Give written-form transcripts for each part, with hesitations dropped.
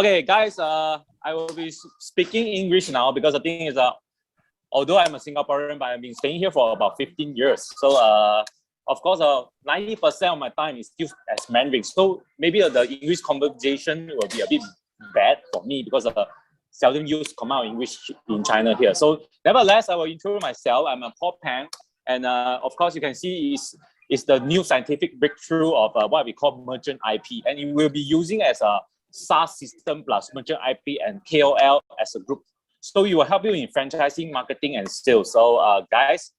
Okay, guys, I will be speaking English now because the thing is, although I'm a Singaporean, but I've been staying here for about 15 years. So, of course, 90% of my time is still as Mandarin. So maybe the English conversation will be a bit bad for me because seldom use common English in China here. So, nevertheless, I will introduce myself. I'm a Paul Pang, and of course, you can see is the new scientific breakthrough of what we call merchant IP, and it will be using as a SaaS system plus merchant IP and KOL as a group. So it will help you in franchising, marketing, and sales. So guys,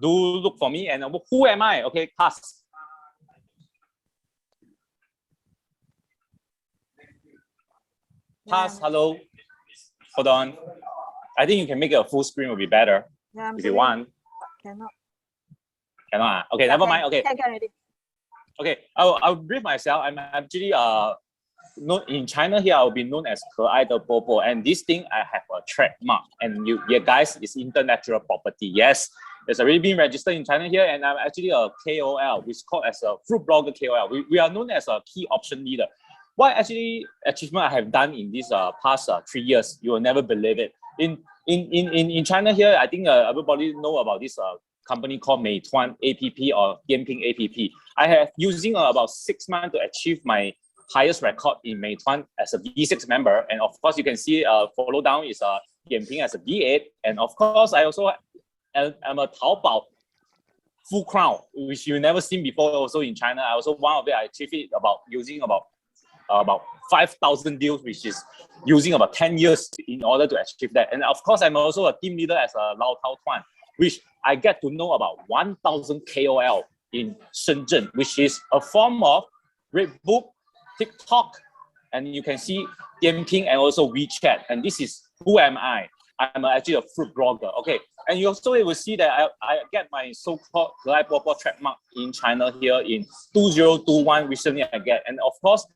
do look for me. And who am I? Okay, pass. Pass, hello. Hold on. I think you can make it a full screen will be better if you want. Cannot. Cannot. Okay, never mind. Okay. Can already. Okay, I'll brief myself. I'm actually known in China here. I'll be known as 可爱的波波, and this thing I have a trademark, and you guys, it's intellectual property. Yes, it's already been registered in China here, and I'm actually a KOL, which is called as a fruit blogger KOL. We are known as a key option leader. What actually achievement I have done in this past 3 years, you will never believe it. In China here, I think everybody know about this company called Meituan APP or Dianping APP. I have using about 6 months to achieve my highest record in Meituan as a B6 member, and of course you can see follow down is Dianping as a B8, and of course I also am a Taobao full crown, which you never seen before also in China. I also one of it I achieved it about using about 5,000 deals, which is using about 10 years in order to achieve that. And of course I'm also a team leader as a Lao Tao Tuan, which I get to know about 1,000 KOL in Shenzhen, which is a form of Redbook, TikTok, and you can see Dianping and also WeChat. And this is who am I? I'm actually a fruit blogger. Okay, and you also will see that I get my so-called 可爱波波 trademark in China here in 2021 recently I get. And of course,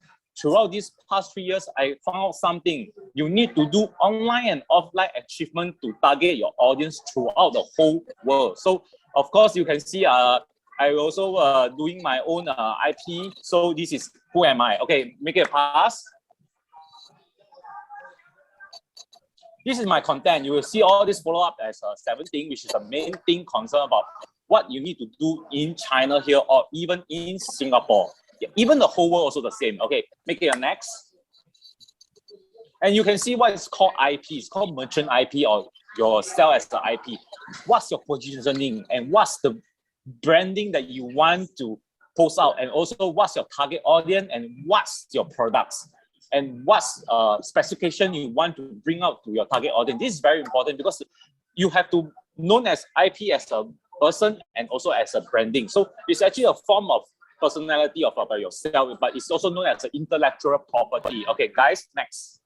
throughout these past 3 years, I found out something. You need to do online and offline achievement to target your audience throughout the whole world. So of course, you can see I also doing my own IP. So this is who am I? Okay, make it a pass. This is my content. You will see all this follow up as 17, which is the main thing concerned about what you need to do in China here or even in Singapore. Even the whole world also the same. Okay, make it a next. And you can see what is called IP. It's called merchant IP or your sell as the IP. What's your positioning and what's the branding that you want to post out, and also what's your target audience and what's your products and what's specification you want to bring out to your target audience. This is very important because you have to known as IP as a person and also as a branding. So it's actually a form of personality of yourself, but it's also known as an intellectual property. Okay, guys, next.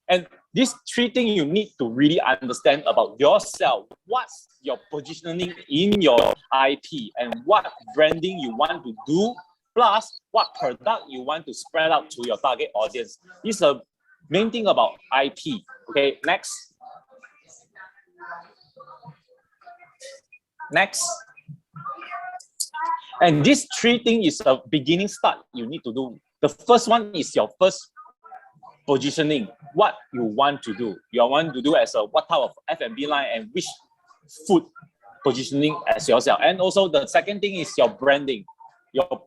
And these 3 things you need to really understand about yourself. What's your positioning in your IP and what branding you want to do, plus what product you want to spread out to your target audience. This is the main thing about IP. Okay, next. Next. And these 3 things is a beginning start you need to do. The first one is your first positioning, what you want to do. You want to do as a what type of F&B line and which food positioning as yourself. And also the second thing is your branding. Your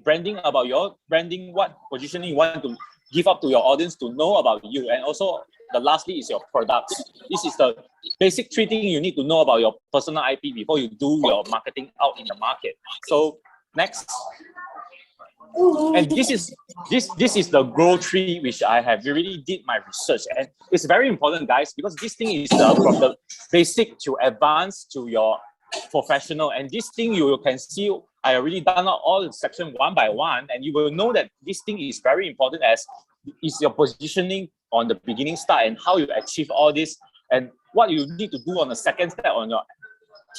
branding about your branding, what positioning you want to give up to your audience to know about you. And also the lastly is your products. This is the basic 3 things you need to know about your personal IP before you do your marketing out in the market. So next. And this is the growth tree which I have really did my research, and it's very important, guys, because this thing is from the basic to advanced to your professional. And this thing you can see I already done all the section one by one, and you will know that this thing is very important as is your positioning on the beginning start and how you achieve all this and what you need to do on the second step on your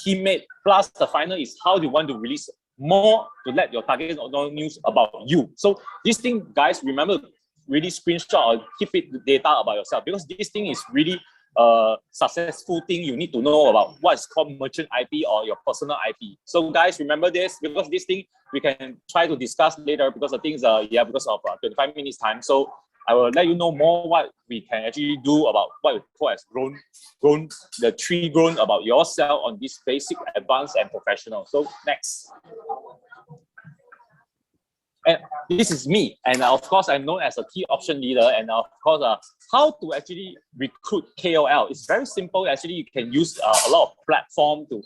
teammate, plus the final is how you want to release more to let your target know news about you. So this thing, guys, remember, really screenshot or keep it data about yourself, because this thing is really a successful thing you need to know about what's called merchant IP or your personal IP. So guys, remember this, because this thing we can try to discuss later, because the things because of 25 minutes time. So I will let you know more what we can actually do about what we call as the tree grown about yourself on this basic, advanced, and professional. So next. And this is me, and of course I'm known as a key option leader, and of course how to actually recruit KOL. It's very simple. Actually, you can use a lot of platform to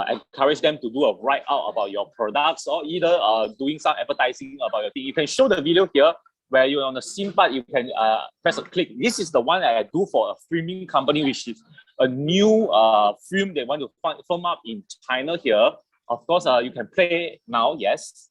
encourage them to do a write out about your products, or either doing some advertising about your thing. You can show the video here where you're on the scene part, you can press a click. This is the one that I do for a filming company, which is a new film they want to film up in China here. Of course, you can play now, yes.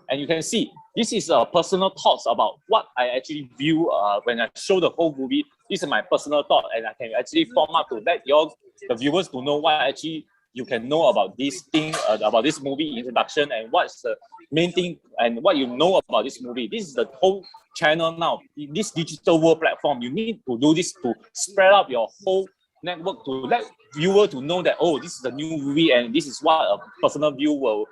And you can see, this is personal thoughts about what I actually view when I show the whole movie. This is my personal thought, and I can actually form up to let the viewers to know what actually you can know about this thing, about this movie introduction, and what's the main thing, and what you know about this movie. This is the whole channel now. This digital world platform, you need to do this to spread out your whole network to let viewer to know that, oh, this is a new movie, and this is what a personal view will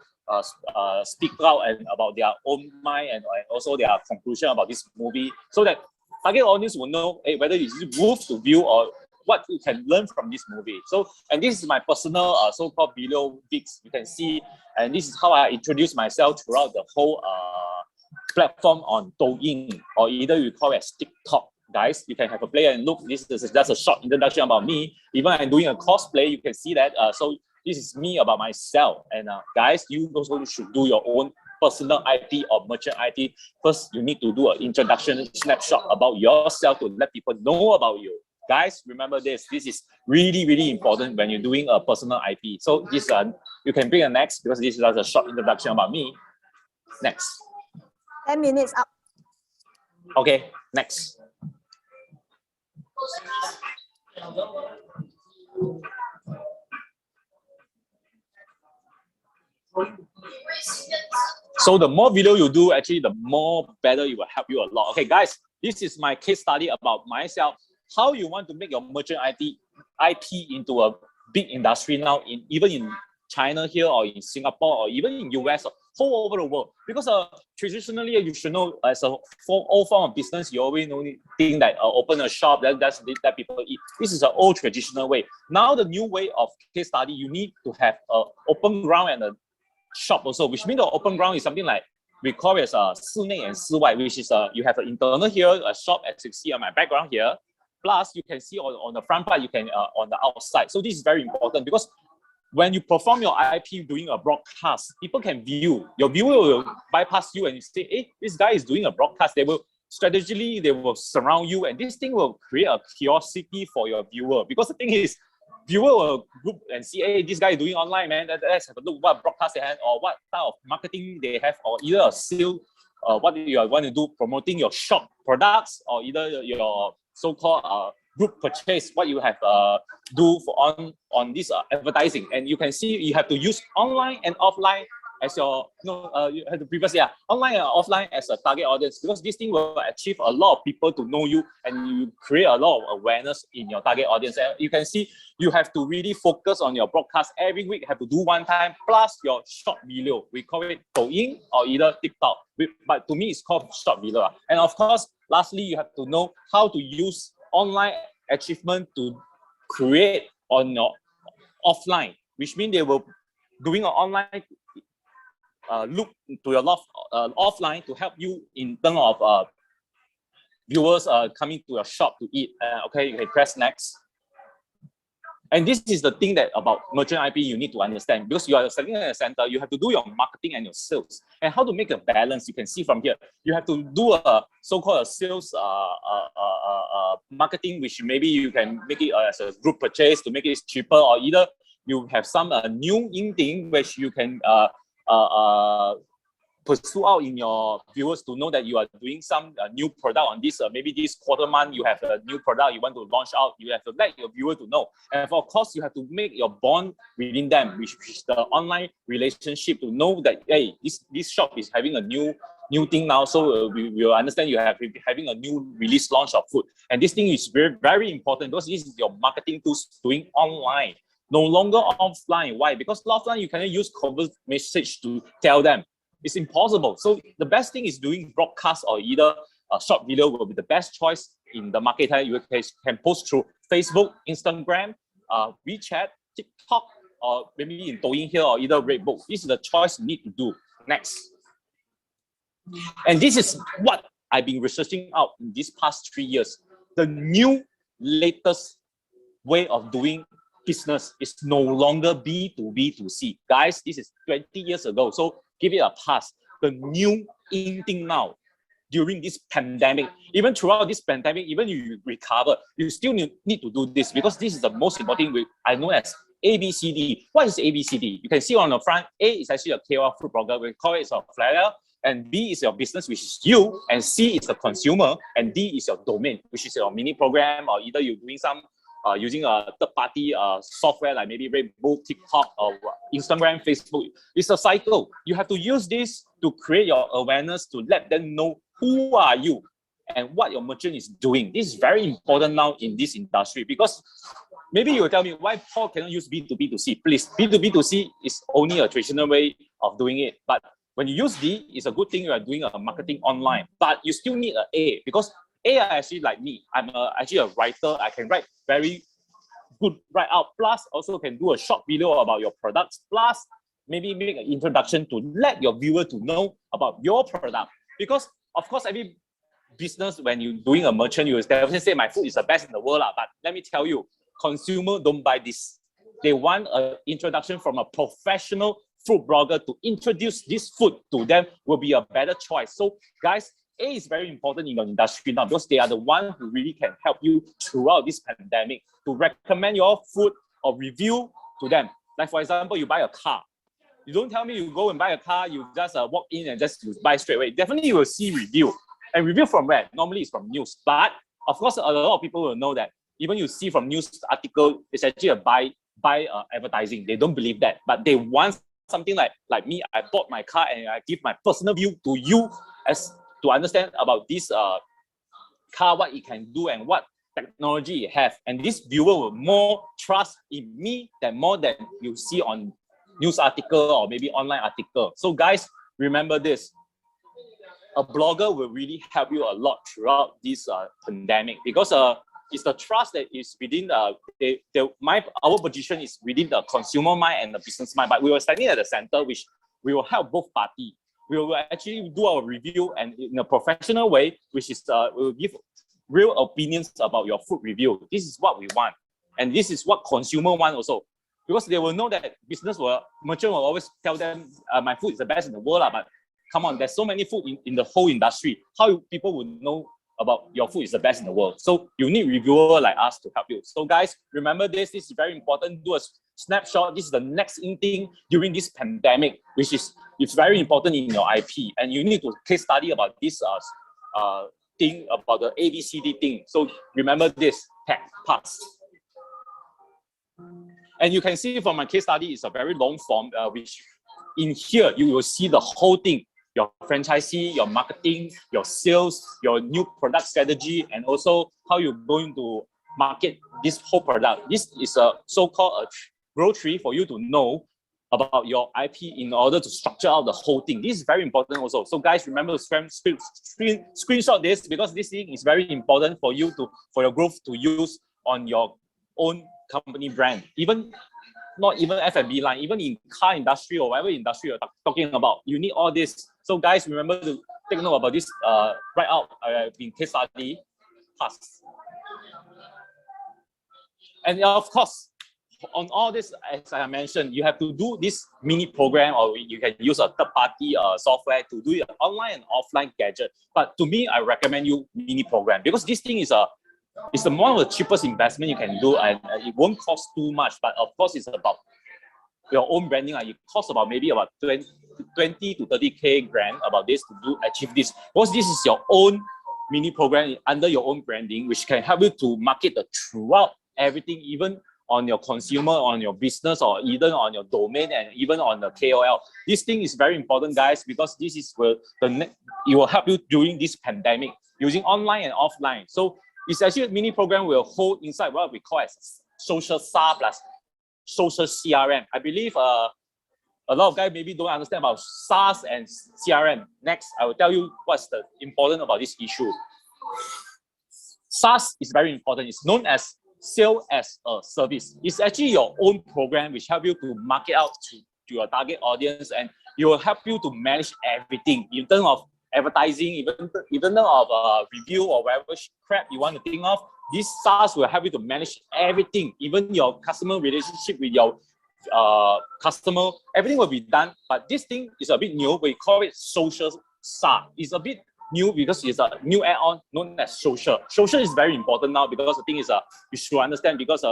speak out and about their own mind, and also their conclusion about this movie, so that target audience will know whether it's worth to view or what you can learn from this movie. So, and this is my personal so-called video fix. You can see, and this is how I introduce myself throughout the whole platform on Douyin, or either you call it as TikTok. Guys, you can have a play and look. This is just a short introduction about me. Even I'm doing a cosplay, you can see that. So this is me about myself. And guys, you also should do your own personal IP or merchant IP. First, you need to do an introduction snapshot about yourself to let people know about you. Guys, remember this. This is really, really important when you're doing a personal IP. So this you can bring a next, because this is just a short introduction about me. Next. 10 minutes up. Okay, next. So the more video you do, actually, the more better it will help you a lot. Okay, guys, this is my case study about myself. How you want to make your merchant IP into a big industry now, even in China here, or in Singapore, or even in US, or all over the world. Because traditionally, you should know, as all form of business, you always think that open a shop, that's that people eat. This is an old traditional way. Now the new way of case study, you need to have an open ground and a shop also, which means the open ground is something like, we call it as 室内 and 室外, which is you have an internal here, a shop, as you see on my background here. Plus, you can see on the front part, you can on the outside. So this is very important, because when you perform your IP doing a broadcast, people can view. Your viewer will bypass you and say, hey, this guy is doing a broadcast. They will strategically, they will surround you, and this thing will create a curiosity for your viewer. Because the thing is, viewer will group and see, hey, this guy is doing online, man. Let's have a look what broadcast they have, or what type of marketing they have, or either a sale, what you want to do, promoting your shop products, or either your so-called group purchase, what you have do for on this advertising. And you can see you have to use online and offline as your, you have to previously, online and offline as a target audience, because this thing will achieve a lot of people to know you, and you create a lot of awareness in your target audience. And you can see you have to really focus on your broadcast every week, have to do one time, plus your short video. We call it Douyin or either TikTok, but to me it's called short video. And of course, lastly, you have to know how to use online achievement to create on your offline, which means they will doing an online look to your offline to help you in terms of viewers coming to your shop to eat. Okay, you can press next. And this is the thing that about merchant IP you need to understand, because you are selling at a center, you have to do your marketing and your sales. And how to make a balance, you can see from here. You have to do a so-called sales marketing, which maybe you can make it as a group purchase to make it cheaper, or either you have some new in thing which you can pursue out in your viewers to know that you are doing some new product on this. Maybe this quarter month you have a new product you want to launch out. You have to let your viewer to know, and of course you have to make your bond within them, which is the online relationship, to know that, hey, this shop is having a new thing now, so we will understand you have having a new release launch of food. And this thing is very, very important, because this is your marketing tools doing online, no longer offline. Why? Because offline you cannot use convert message to tell them. It's impossible. So the best thing is doing broadcast, or either short video will be the best choice in the market. You can post through Facebook, Instagram, WeChat, TikTok, or maybe in Douyin here or either Redbook. This is the choice you need to do next. And this is what I've been researching out in these past 3 years. The new latest way of doing business is no longer B2B2C. Guys, this is 20 years ago, so give it a pass. The new in thing now, during this pandemic, even throughout this pandemic, even you recover, you still need to do this because this is the most important way I know as ABCD. What is ABCD? You can see on the front, A is actually a KOL food blogger, we call it a flyer, and B is your business, which is you, and C is the consumer, and D is your domain, which is your mini program, or either you're doing some using a third-party software like maybe Redbook, TikTok, or Instagram, Facebook. It's a cycle. You have to use this to create your awareness, to let them know who are you and what your merchant is doing. This is very important now in this industry because maybe you will tell me why Paul cannot use B2B2C. Please, B2B2C is only a traditional way of doing it. But when you use D, it's a good thing you are doing a marketing online. But you still need an A because A are actually like me. I'm actually a writer. I can write very good write-out. Plus, also can do a short video about your products. Plus, maybe make an introduction to let your viewer to know about your product. Because, of course, every business, when you're doing a merchant, you will definitely say, my food is the best in the world. But let me tell you, consumers don't buy this. They want an introduction from a professional food blogger to introduce this food to them will be a better choice. So, guys, A is very important in your industry now because they are the ones who really can help you throughout this pandemic to recommend your food or review to them. Like for example, you buy a car. You don't tell me you go and buy a car, you just walk in and just buy straight away. Definitely you will see review. And review from where? Normally it's from news. But of course, a lot of people will know that even you see from news article, it's actually a buy advertising. They don't believe that. But they want something like me. I bought my car and I give my personal view to you as to understand about this car, what it can do and what technology it has. And this viewer will more trust in me than more than you see on news article or maybe online article. So guys, remember this. A blogger will really help you a lot throughout this pandemic because it's the trust that is within our position is within the consumer mind and the business mind, but we were standing at the center, which we will help both parties. We will actually do our review and in a professional way, which is we will give real opinions about your food review. This is what we want, and this is what consumer want also, because they will know that merchant will always tell them my food is the best in the world, but come on, there's so many food in the whole industry. How people would know about your food is the best in the world? So you need reviewer like us to help you. So guys, remember this. This is very important. Do a snapshot. This is the next in thing during this pandemic, which is it's very important in your IP. And you need to case study about this thing about the ABCD thing. So remember this. Pass. And you can see from my case study, it's a very long form, which in here you will see the whole thing. Your franchisee, your marketing, your sales, your new product strategy, and also how you're going to market this whole product. This is a so-called a growth tree for you to know about your IP in order to structure out the whole thing. This is very important also. So guys, remember to screenshot this because this thing is very important for you for your growth to use on your own company brand. Not even F&B line, even in car industry or whatever industry you're talking about, you need all this. So guys, remember to take note about this right out in case study. Pass. And of course, on all this, as I mentioned, you have to do this mini program, or you can use a third-party software to do it online and offline gadget. But to me, I recommend you mini program because this thing is it's one of the cheapest investment you can do, and it won't cost too much. But of course, it's about your own branding. It costs about maybe about 20 to 30K grand about this to achieve this. Because this is your own mini program under your own branding, which can help you to market throughout everything, even on your consumer, on your business, or even on your domain, and even on the KOL. This thing is very important, guys, because this is where it will help you during this pandemic using online and offline. So it's actually a mini program will hold inside what we call as social SaaS plus social CRM. I believe a lot of guys maybe don't understand about SaaS and CRM. Next, I will tell you what's the important about this issue. SaaS is very important. It's known as sale as a service. It's actually your own program which help you to market out to your target audience, and it will help you to manage everything in terms of advertising, even of review or whatever crap you want to think of. This SaaS will help you to manage everything, even your customer relationship with your customer. Everything will be done. But this thing is a bit new. We call it social SaaS. It's a bit new because it's a new add-on known as social. Social is very important now because the thing is you should understand because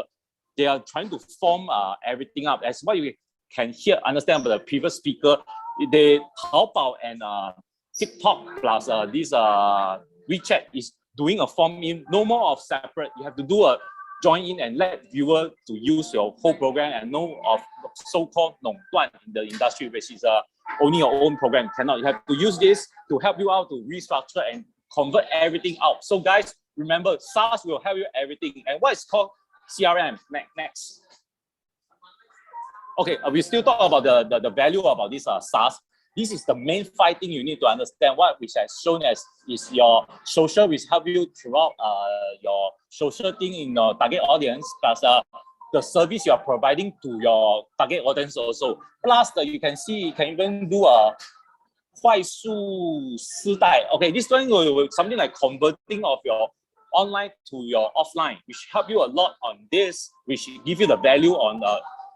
they are trying to form everything up. As what you can understand about the previous speaker, they Taobao and TikTok plus this WeChat is doing a form in, no more of separate. You have to do a join in and let viewer to use your whole program and know of so-called 垄断 in the industry, which is only your own program. Cannot. You have to use this to help you out to restructure and convert everything out. So guys, remember, SaaS will help you everything. And what is called CRM? Next. Okay, we still talk about the value about this SaaS. This is the main 5 thing you need to understand. What which has shown as is your social, which help you throughout your social thing in your target audience, plus the service you are providing to your target audience also. Plus, you can see you can even do a 快速丝带. Okay, this one will something like converting of your online to your offline, which help you a lot on this, which give you the value on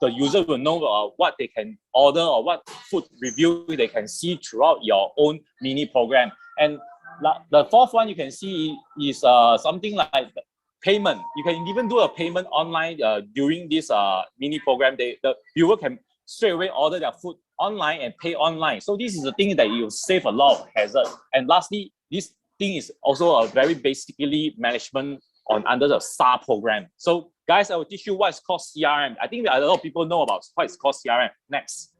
the user will know what they can order or what food review they can see throughout your own mini program. And the 4th one you can see is something like payment. You can even do a payment online during this mini program. The viewer can straight away order their food online and pay online. So this is the thing that you save a lot of hazard. And lastly, this thing is also a very basically management under the SaaS program. So guys, I will teach you what is called CRM. I think a lot of people know about what is called CRM. Next.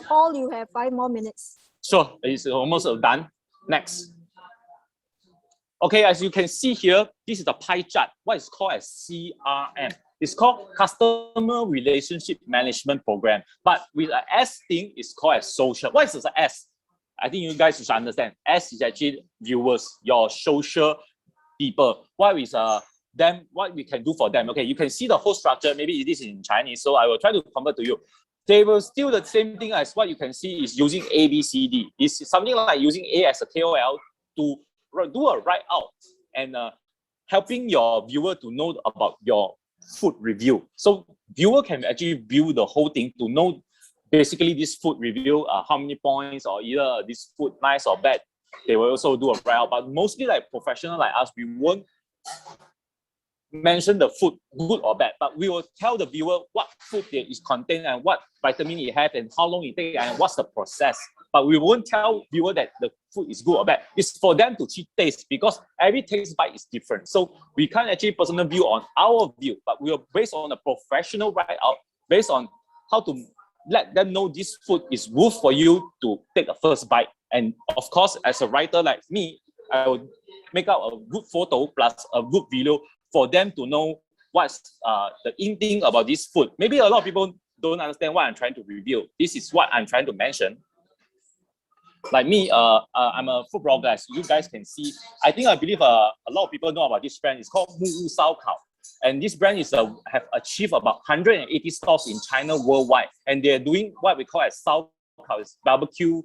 Paul, you have 5 more minutes. Sure, it's almost done. Next. Okay, as you can see here, this is the pie chart. What is called as CRM? It's called Customer Relationship Management Program. But with an S thing, it's called as social. What is the S? I think you guys should understand. S is actually viewers, your social people. What is them? What we can do for them? Okay, you can see the whole structure. Maybe it is in Chinese, so I will try to convert to you. They will still the same thing as what you can see is using A, B, C, D. It's something like using A as a KOL to do a write out and helping your viewer to know about your food review. So viewer can actually view the whole thing to know basically this food review, how many points or either this food nice or bad. They will also do a write out, but mostly like professional like us, we won't mention the food good or bad, but we will tell the viewer what food there is contained and what vitamin it has and how long it takes and what's the process. But we won't tell viewer that the food is good or bad. It's for them to taste because every taste bite is different. So we can't actually personal view on our view, but we are based on a professional write out based on how to let them know this food is worth for you to take a first bite. And of course, as a writer like me, I will make out a good photo plus a good video for them to know what's the in thing about this food. Maybe a lot of people don't understand what I'm trying to reveal. This is what I'm trying to mention. Like me, I'm a food blogger, as you guys can see. I believe a lot of people know about this brand. It's called Moo Sao Kao. And this brand is have achieved about 180 stores in China worldwide. And they're doing what we call as Sao Kao, is barbecue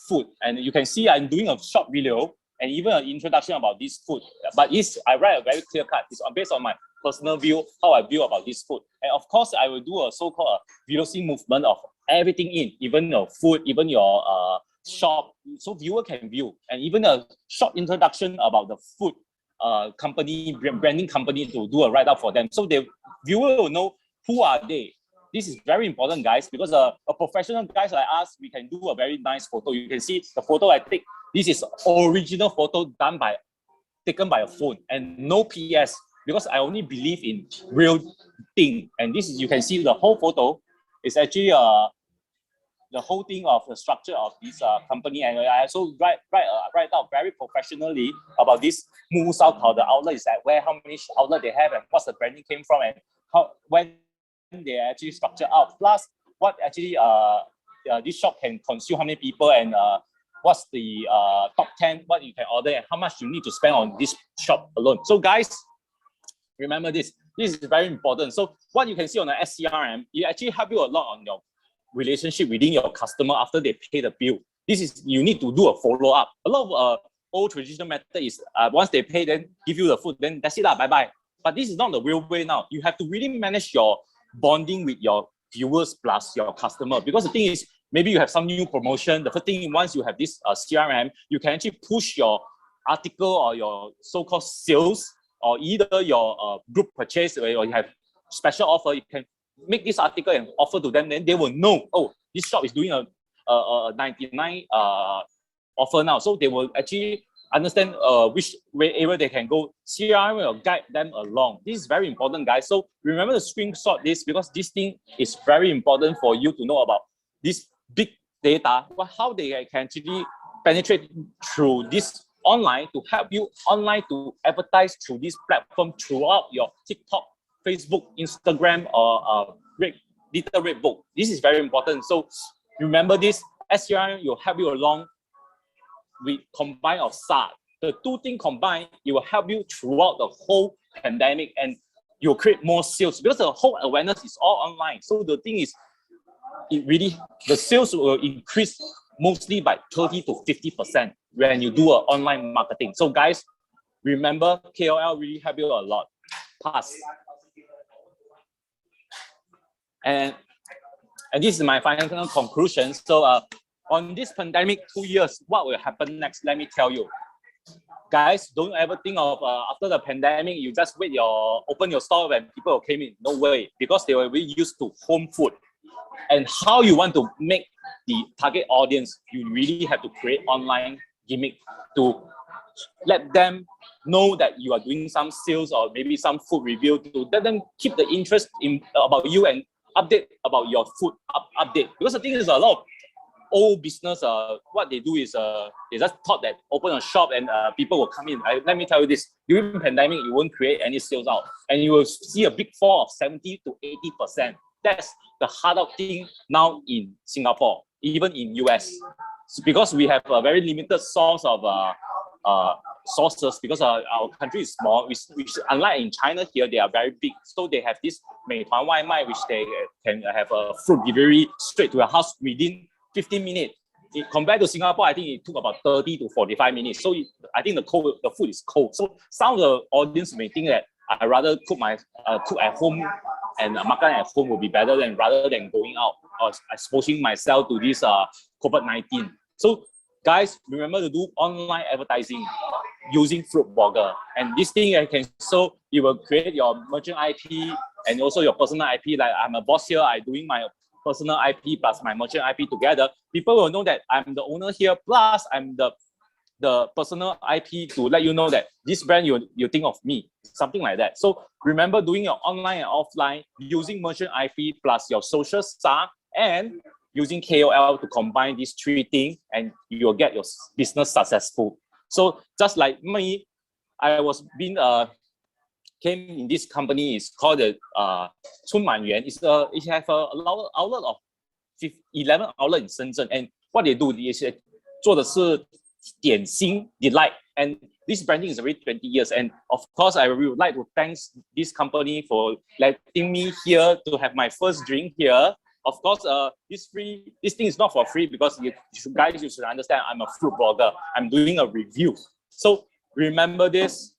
food. And you can see I'm doing a short video and even an introduction about this food. But I write a very clear cut. It's based on my personal view, how I view about this food. And of course, I will do a so-called VOC movement of everything in, even your food, even your shop, so viewer can view. And even a short introduction about the food company, branding company to do a write-up for them. So the viewer will know who are they. This is very important, guys, because a professional guys like us, we can do a very nice photo. You can see the photo I take. This is original photo taken by a phone and no PS, because I only believe in real thing. And this is, you can see the whole photo is actually the whole thing of the structure of this company. And I also write out very professionally about this Moo Sao Kao. The outlet is at where, how many outlet they have, and what's the branding came from, and how when they actually structure out. Plus, what actually this shop can consume, how many people, and what's the top 10, what you can order, and how much you need to spend on this shop alone. So guys, remember this. This is very important. So what you can see on the SCRM, it actually help you a lot on your relationship within your customer after they pay the bill. This is, you need to do a follow-up. A lot of old traditional method is once they pay, then give you the food, then that's it, bye-bye. But this is not the real way now. You have to really manage your bonding with your viewers plus your customer, because the thing is, maybe you have some new promotion. The first thing, once you have this CRM, you can actually push your article or your so-called sales, or either your group purchase, or you have special offer. You can make this article and offer to them, then they will know, oh, this shop is doing a 99 offer now. So they will actually understand which area they can go. CRM will guide them along. This is very important, guys. So remember to screenshot this, because this thing is very important for you to know about this big data, how they can actually penetrate through this online to help you online to advertise through this platform throughout your TikTok, Facebook, Instagram, or Little Red Book. This is very important. So remember this, SCRM will help you along with combine of SAT. The two things combined, it will help you throughout the whole pandemic, and you'll create more sales, because the whole awareness is all online. So the thing is, it really, the sales will increase mostly by 30 to 50% when you do online marketing. So guys, remember, KOL really help you a lot. Pass. And this is my final conclusion. So on this pandemic 2 years, what will happen next? Let me tell you. Guys, don't ever think of after the pandemic, you just open your store when people came in. No way, because they were really used to home food. And how you want to make the target audience, you really have to create online gimmick to let them know that you are doing some sales or maybe some food review, to let them keep the interest in about you and update about your food update. Because the thing is, a lot of old business, what they do is they just thought that open a shop and people will come in. Let me tell you this, during pandemic, you won't create any sales out, and you will see a big fall of 70 to 80%. That's the hard out thing now in Singapore, even in US, because we have a very limited source of sources, because our country is small, which unlike in China here, they are very big. So they have this Meituan Waimai, which they can have a food delivery straight to your house within 15 minutes. Compared to Singapore, I think it took about 30 to 45 minutes. So I think the food is cold. So some of the audience may think that I rather cook at home, and makan at home will be better rather than going out or exposing myself to this COVID-19. So guys, remember to do online advertising using Fruit Blogger. And this thing you will create your merchant IP and also your personal IP. Like, I'm a boss here, I'm doing my personal IP plus my merchant IP together. People will know that I'm the owner here, plus I'm the personal IP to let you know that this brand, you think of me, something like that. So remember, doing your online and offline using merchant IP plus your social star and using KOL to combine these three things, and you will get your business successful. So just like me, I was came in this company. It's called the Chunman Yuan. It have a outlet of 11 outlet in Shenzhen, and what they do is 做的是点心 delight, and this branding is already 20 years. And of course, I would like to thank this company for letting me here to have my first drink here. Of course, this thing is not for free, because you guys should understand, I'm a food blogger. I'm doing a review. So remember this,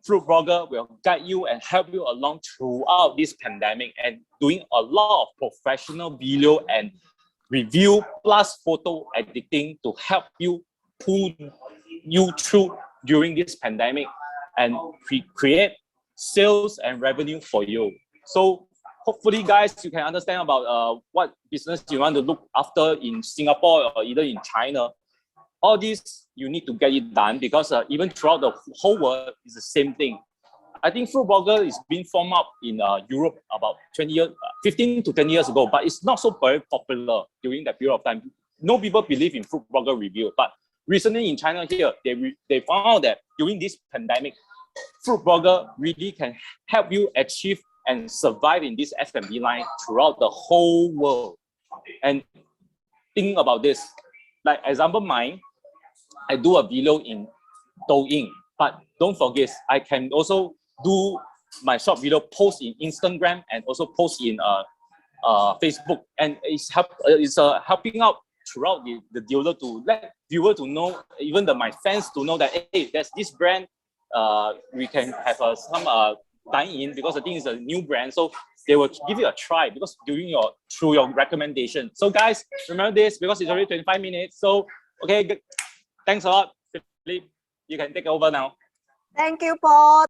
Fruit Blogger will guide you and help you along throughout this pandemic, and doing a lot of professional video and review plus photo editing to help you pull you through during this pandemic and create sales and revenue for you. So hopefully, guys, you can understand about what business you want to look after in Singapore or either in China. All this, you need to get it done, because even throughout the whole world, it's the same thing. I think Fruit Blogger is being formed up in Europe about 15 to 20 years ago, but it's not so very popular during that period of time. No people believe in Fruit Blogger review, but recently in China here, they found out that during this pandemic, Fruit Blogger really can help you achieve and survive in this F&B line throughout the whole world. And think about this. Like example, mine, I do a video in Douyin, but don't forget, I can also do my short video post in Instagram and also post in Facebook, and it's helping out throughout the dealer to let viewer to know, even my fans to know that hey, there's this brand. We can have some dine in because I think it's a new brand, so they will give you a try because through your recommendation. So guys, remember this because it's already 25 minutes. So okay, thanks a lot, Philip. You can take over now. Thank you, Paul.